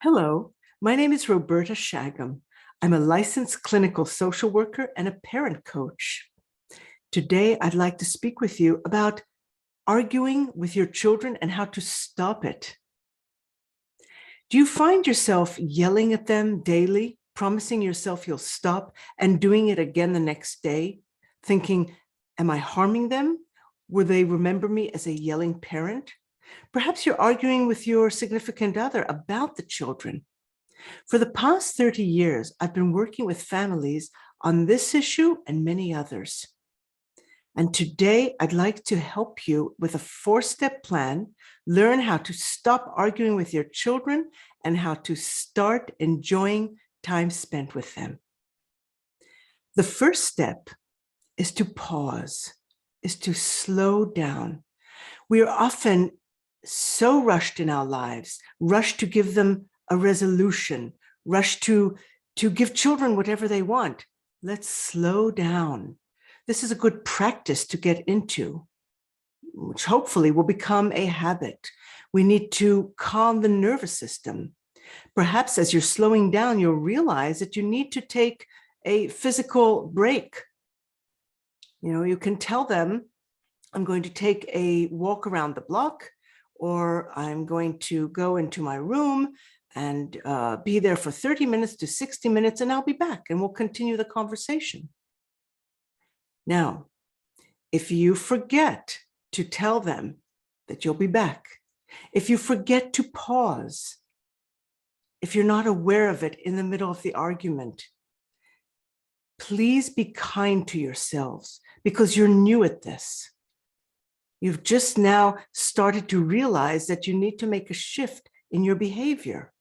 Hello, my name is Roberta Shagam. I'm a licensed clinical social worker and a parent coach. Today, I'd like to speak with you about arguing with your children and how to stop it. Do you find yourself yelling at them daily, promising yourself you'll stop and doing it again the next day, thinking, am I harming them? Will they remember me as a yelling parent? Perhaps you're arguing with your significant other about the children. For the past 30 years, I've been working with families on this issue and many others. And today, I'd like to help you with a 4-step plan, learn how to stop arguing with your children and how to start enjoying time spent with them. The first step is to pause, is to slow down. We are often so rushed in our lives, rushed to give them a resolution, rushed to give children whatever they want. Let's slow down. This is a good practice to get into, which hopefully will become a habit. We need to calm the nervous system. Perhaps as you're slowing down, you'll realize that you need to take a physical break. You can tell them, I'm going to take a walk around the block, or I'm going to go into my room and be there for 30 minutes to 60 minutes, and I'll be back and we'll continue the conversation. Now, if you forget to tell them that you'll be back, if you forget to pause, if you're not aware of it in the middle of the argument, please be kind to yourselves because you're new at this. You've just now started to realize that you need to make a shift in your behavior.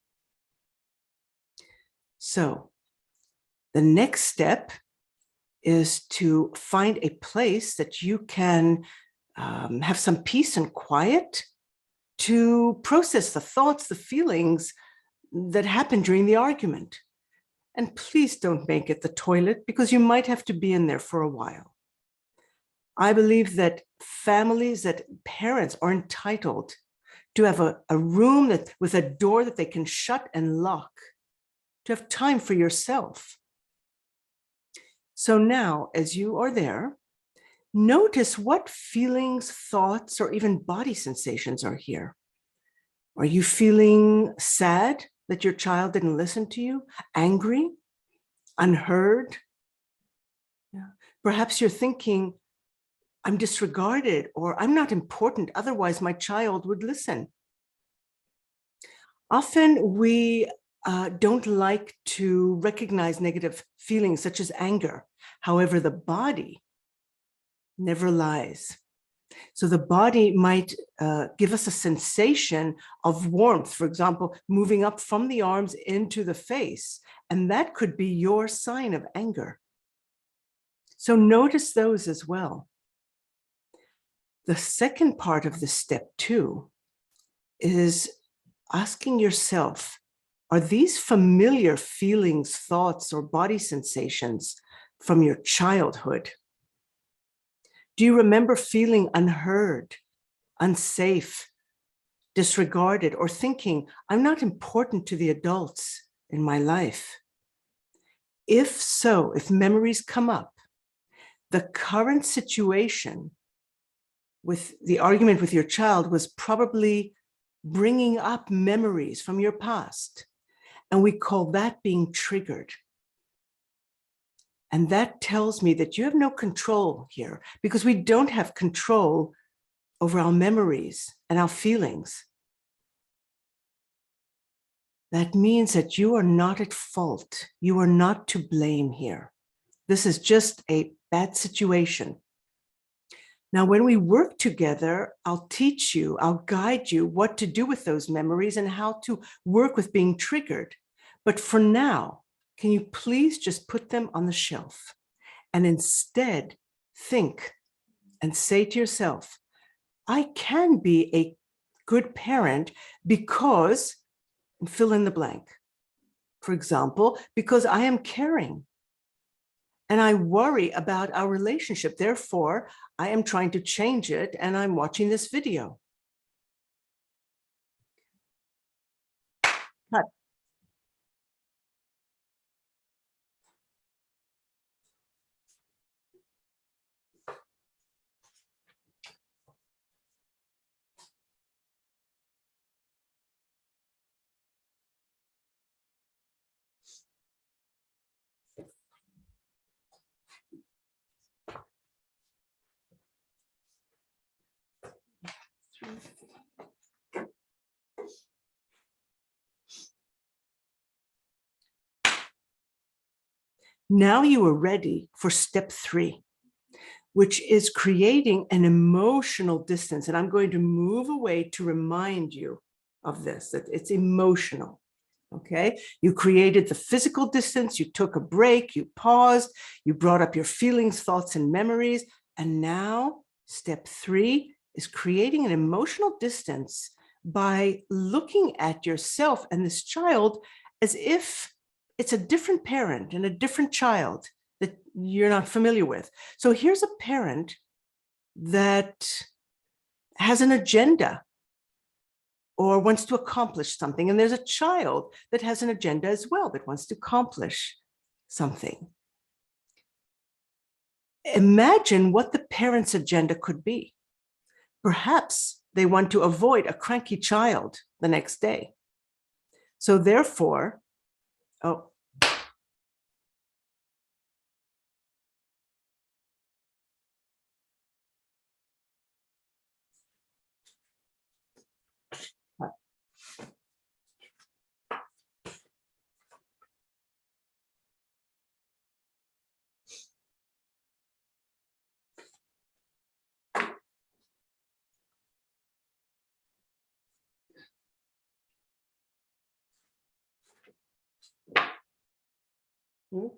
So the next step is to find a place that you can have some peace and quiet to process the thoughts, the feelings that happen during the argument. And please don't make it the toilet because you might have to be in there for a while. I believe that families, that parents are entitled to have a room with a door that they can shut and lock, to have time for yourself. So now, as you are there, notice what feelings, thoughts, or even body sensations are here. Are you feeling sad that your child didn't listen to you? Angry? Unheard? Yeah. Perhaps you're thinking, I'm disregarded, or I'm not important, otherwise my child would listen. Often we don't like to recognize negative feelings such as anger. However, the body never lies. So the body might give us a sensation of warmth, for example, moving up from the arms into the face, and that could be your sign of anger. So notice those as well. The second part of this step 2 is asking yourself, are these familiar feelings, thoughts, or body sensations from your childhood? Do you remember feeling unheard, unsafe, disregarded, or thinking, I'm not important to the adults in my life? If so, if memories come up, the current situation with the argument with your child was probably bringing up memories from your past. And we call that being triggered. And that tells me that you have no control here because we don't have control over our memories and our feelings. That means that you are not at fault. You are not to blame here. This is just a bad situation. Now, when we work together, I'll teach you, I'll guide you what to do with those memories and how to work with being triggered. But for now, can you please just put them on the shelf and instead think and say to yourself, I can be a good parent because, and fill in the blank. For example, because I am caring. And I worry about our relationship. Therefore, I am trying to change it and I'm watching this video. Cut. Now you are ready for step 3, which is creating an emotional distance. And I'm going to move away to remind you of this, that it's emotional. Okay, you created the physical distance, you took a break, you paused, you brought up your feelings, thoughts, and memories. And now step 3 is creating an emotional distance by looking at yourself and this child as if it's a different parent and a different child that you're not familiar with. So here's a parent that has an agenda or wants to accomplish something. And there's a child that has an agenda as well that wants to accomplish something. Imagine what the parent's agenda could be. Perhaps they want to avoid a cranky child the next day. So therefore, oh,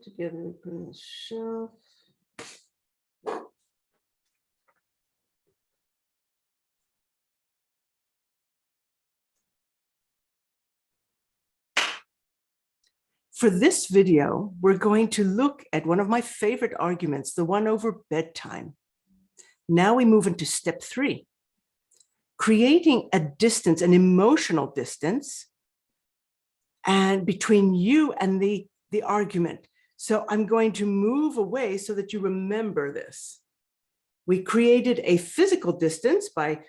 together we put on the shelf. For this video, we're going to look at one of my favorite arguments, the one over bedtime. Now we move into step 3, creating a distance, an emotional distance, and between you and the argument. So I'm going to move away so that you remember this. We created a physical distance by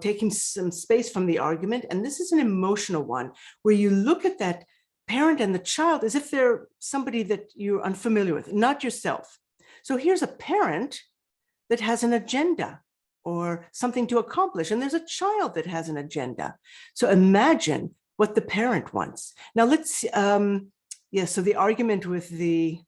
taking some space from the argument. And this is an emotional one where you look at that parent and the child as if they're somebody that you're unfamiliar with, not yourself. So here's a parent that has an agenda or something to accomplish, and there's a child that has an agenda. So imagine what the parent wants. Now let's, so the argument with the,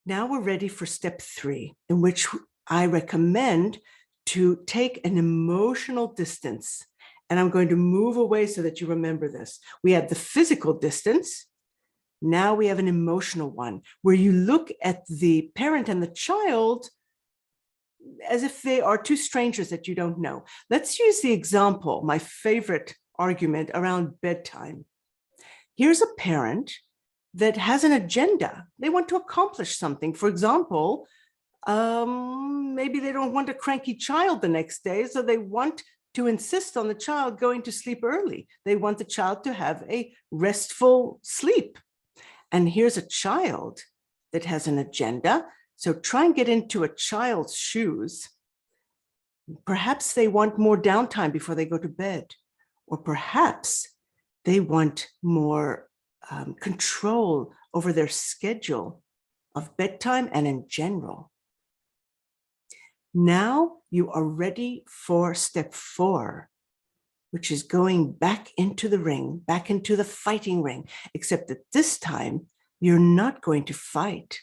now we're ready for step 3, in which I recommend to take an emotional distance. And I'm going to move away so that you remember this. We had the physical distance. Now we have an emotional one where you look at the parent and the child as if they are two strangers that you don't know. Let's use the example, my favorite argument around bedtime. Here's a parent that has an agenda. They want to accomplish something. For example, maybe they don't want a cranky child the next day, so they want to insist on the child going to sleep early. They want the child to have a restful sleep. And here's a child that has an agenda. So try and get into a child's shoes. Perhaps they want more downtime before they go to bed, or perhaps they want more control over their schedule of bedtime and in general. Now you are ready for step 4, which is going back into the ring, back into the fighting ring, except that this time you're not going to fight.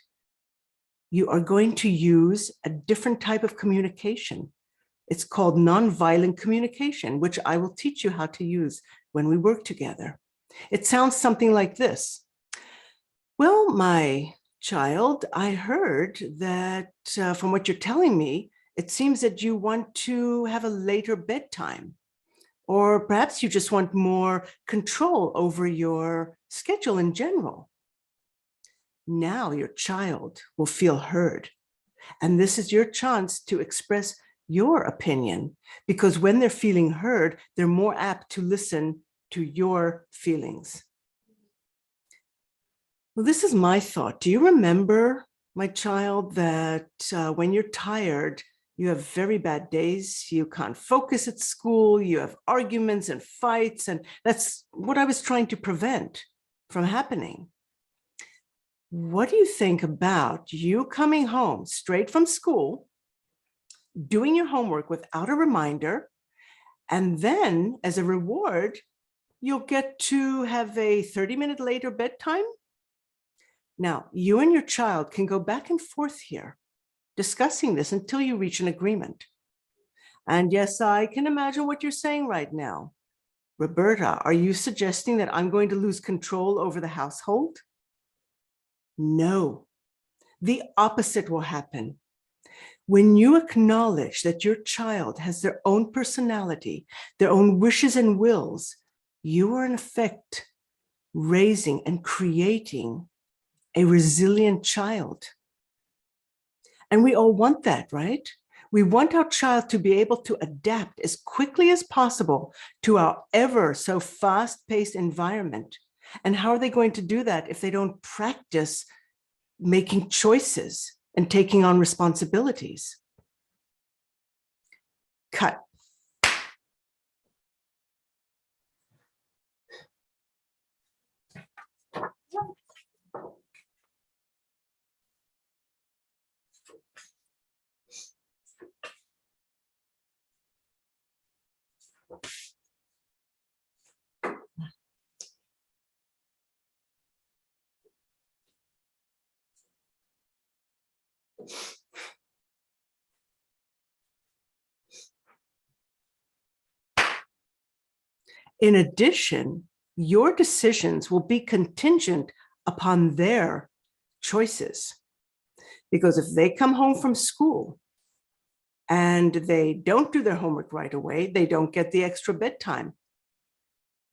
You are going to use a different type of communication. It's called nonviolent communication, which I will teach you how to use when we work together. It sounds something like this. Well, my child, I heard that from what you're telling me, it seems that you want to have a later bedtime, or perhaps you just want more control over your schedule in general. Now your child will feel heard, and this is your chance to express your opinion, because when they're feeling heard, they're more apt to listen to your feelings. Well, this is my thought. Do you remember, my child, that when you're tired, You have very bad days. You can't focus at school. You have arguments and fights. And that's what I was trying to prevent from happening. What do you think about you coming home straight from school, doing your homework without a reminder, and then as a reward, you'll get to have a 30-minute later bedtime? Now, you and your child can go back and forth here, discussing this until you reach an agreement. And yes, I can imagine what you're saying right now. Roberta, are you suggesting that I'm going to lose control over the household? No, the opposite will happen. When you acknowledge that your child has their own personality, their own wishes and wills, you are in effect raising and creating a resilient child. And we all want that, right? We want our child to be able to adapt as quickly as possible to our ever so fast-paced environment. And how are they going to do that if they don't practice making choices and taking on responsibilities? Cut. In addition, your decisions will be contingent upon their choices. Because if they come home from school and they don't do their homework right away, they don't get the extra bedtime.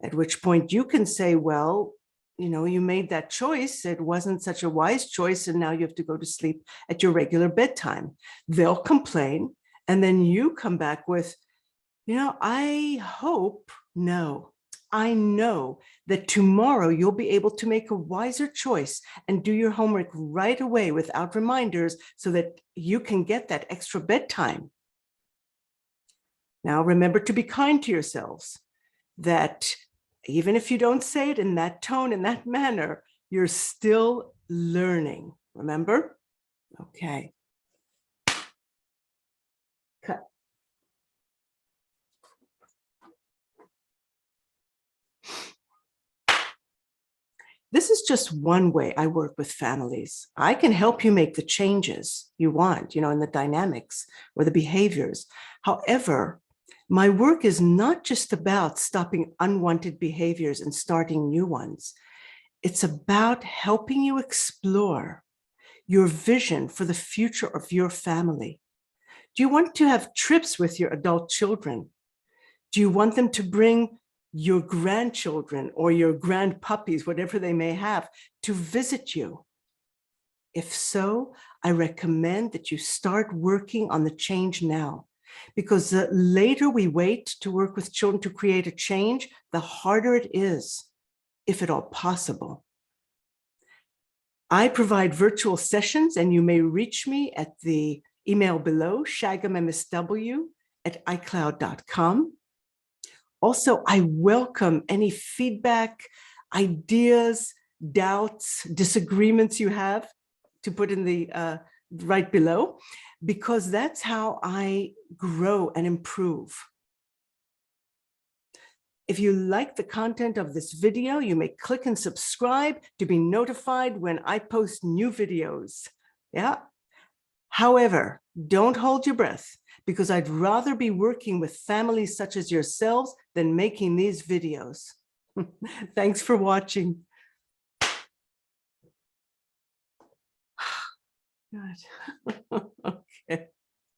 At which point you can say, well, you know, you made that choice. It wasn't such a wise choice. And now you have to go to sleep at your regular bedtime. They'll complain. And then you come back with, you know, I hope, no, I know that tomorrow you'll be able to make a wiser choice and do your homework right away without reminders so that you can get that extra bedtime. Now, remember to be kind to yourselves, that even if you don't say it in that tone, in that manner, you're still learning. Remember? Okay. Cut. This is just one way I work with families. I can help you make the changes you want, you know, in the dynamics or the behaviors. However, my work is not just about stopping unwanted behaviors and starting new ones. It's about helping you explore your vision for the future of your family. Do you want to have trips with your adult children? Do you want them to bring your grandchildren or your grandpuppies, whatever they may have, to visit you? If so, I recommend that you start working on the change now, because the later we wait to work with children to create a change, the harder it is, if at all possible. I provide virtual sessions, and you may reach me at the email below, shagammsw@icloud.com. Also, I welcome any feedback, ideas, doubts, disagreements you have to put in the right below, because that's how I grow and improve. If you like the content of this video, you may click and subscribe to be notified when I post new videos. Yeah. However, don't hold your breath, because I'd rather be working with families such as yourselves than making these videos. Thanks for watching. God.